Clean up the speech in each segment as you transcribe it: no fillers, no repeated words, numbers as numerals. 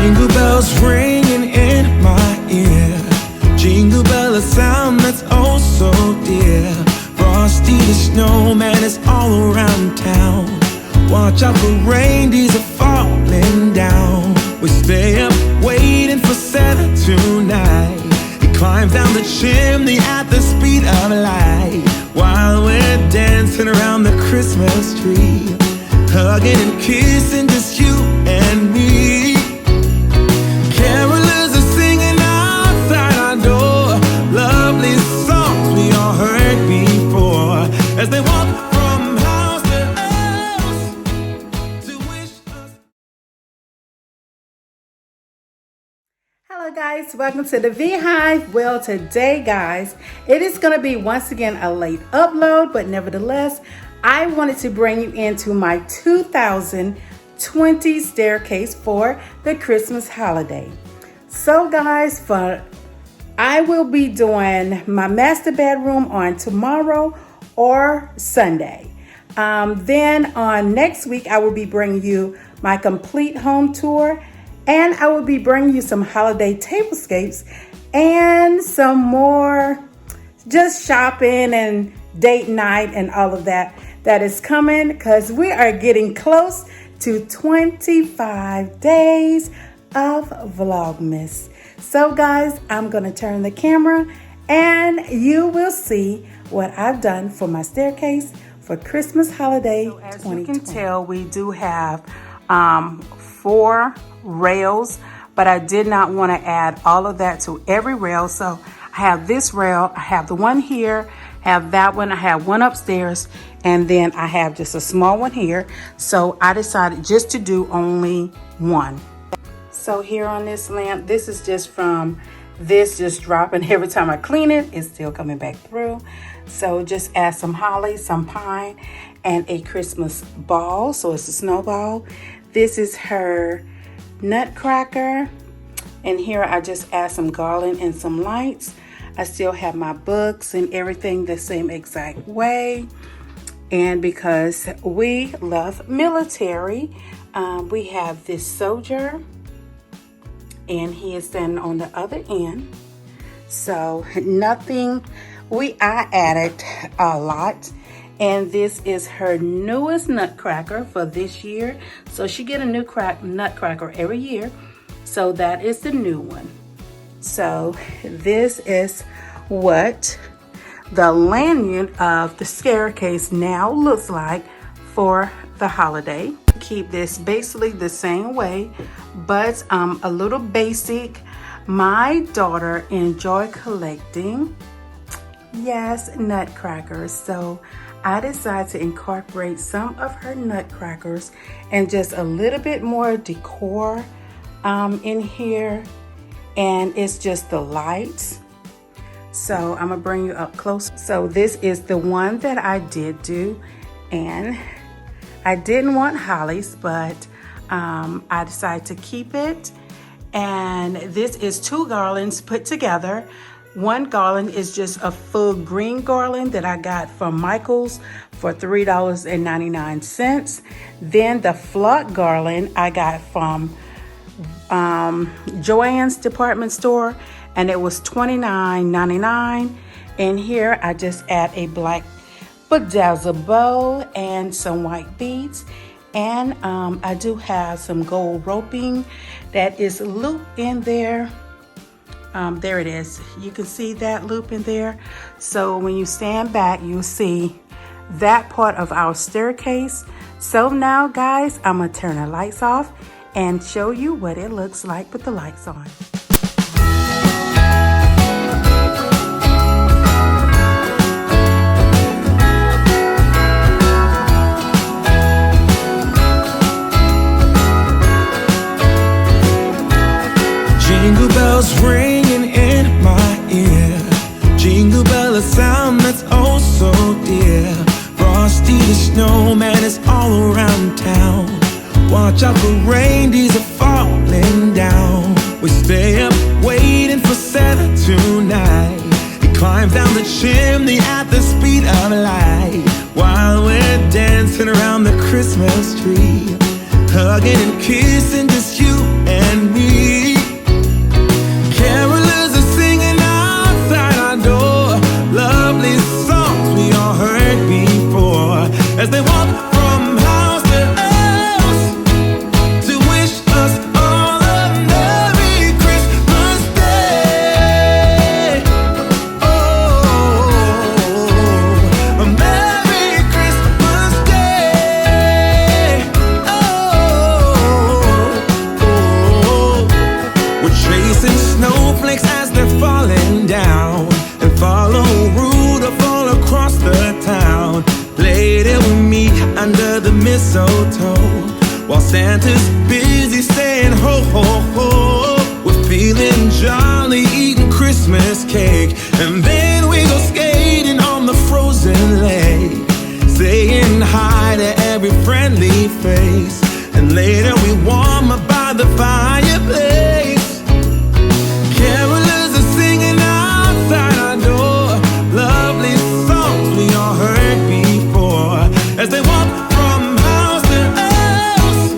Jingle bells ringing in my ear. Jingle bell, a sound that's oh so dear. Frosty the snowman is all around town. Watch out for reindeers are falling down. We stay up waiting for Santa tonight. He climbs down the chimney at the speed of light, while we're dancing around the Christmas tree, hugging and kissing just you and me. Carolers are singing outside our door, lovely songs we all heard before, as they walk from house to house to wish us. Hello guys, welcome to the Beehive. Well, today guys, it is going to be once again a late upload, but nevertheless, I wanted to bring you into my 2020 staircase for the Christmas holiday. So guys, I will be doing my master bedroom on tomorrow or Sunday. Then on next week, I will be bringing you my complete home tour, and I will be bringing you some holiday tablescapes and some more just shopping and date night and all of that is coming, because we are getting close to 25 days of Vlogmas. So guys, I'm going to turn the camera and you will see what I've done for my staircase for Christmas holiday 2020. As you can tell, we do have 4 rails, but I did not want to add all of that to every rail. So I have this rail, I have the one here, have that one, I have one upstairs, and then I have just a small one here. So I decided just to do only one. So here on this lamp, this is just from this just dropping. Every time I clean it, it's still coming back through. So just add some holly, some pine, and a Christmas ball. So it's a snowball. This is her nutcracker. And here I just add some garland and some lights. I still have my books and everything the same exact way. And because we love military, we have this soldier, and he is standing on the other end. So nothing, I added a lot. And this is her newest nutcracker for this year. So she get a new nutcracker every year. So that is the new one. So this is what the lanyard of the staircase now looks like for the holiday. Keep this basically the same way, but a little basic. My daughter enjoy collecting, yes, nutcrackers. So I decided to incorporate some of her nutcrackers and just a little bit more decor in here. And it's just the lights. So I'm gonna bring you up close. So this is the one that I did do, and I didn't want hollies, but I decided to keep it. And this is 2 garlands put together. One garland is just a full green garland that I got from Michael's for $3.99. Then the flock garland I got from Joann's department store, and it was $29.99. And here I just add a black bedazzled bow and some white beads, and I do have some gold roping that is looped in there. There it is. You can see that loop in there. So when you stand back, you'll see that part of our staircase. So now guys, I'm gonna turn the lights off and show you what it looks like with the lights on. Jingle bells ringing in my ear. Jingle bell, a sound that's oh so dear. Frosty the snowman is all around town. Watch out for reindeers are falling down. We stay up waiting for Santa tonight. He climbs down the chimney at the speed of light, while we're dancing around the Christmas tree, hugging and kissing just you and me. busy saying ho, ho, ho. We're feeling jolly, eating Christmas cake. And then we go skating on the frozen lake, saying hi to every friendly face. And later we warm up by the fireplace. Carolers are singing outside our door, lovely songs we all heard before, as they walk from house to house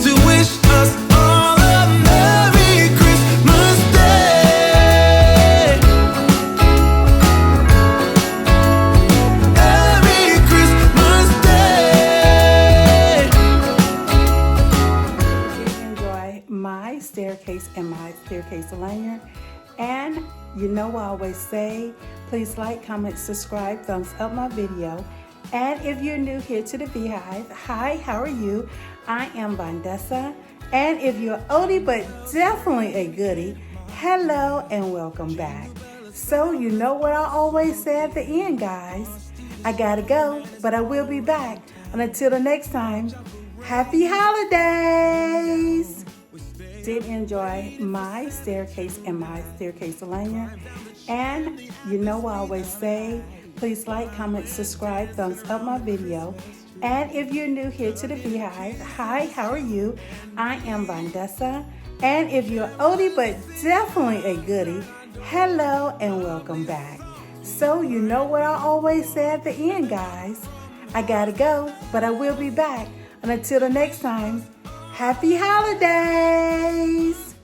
to wish us all a Merry Christmas Day. Merry Christmas Day. Enjoy my staircase and my staircase lanyard. And you know I always say, please like, comment, subscribe, thumbs up my video. And if you're new here to the Beehive, hi, how are you? I am Vandessa. And if you're oldie but definitely a goodie, hello and welcome back. So you know what I always say at the end, guys. I gotta go, but I will be back. And until the next time, happy holidays! Did enjoy my staircase and my staircase lanyard. And you know I always say, please like, comment, subscribe, thumbs up my video. And if you're new here to the Beehive, hi, how are you? I am Vandessa. And if you're oldie but definitely a goodie, hello and welcome back. So you know what I always say at the end, guys. I gotta go, but I will be back. And until the next time, happy holidays!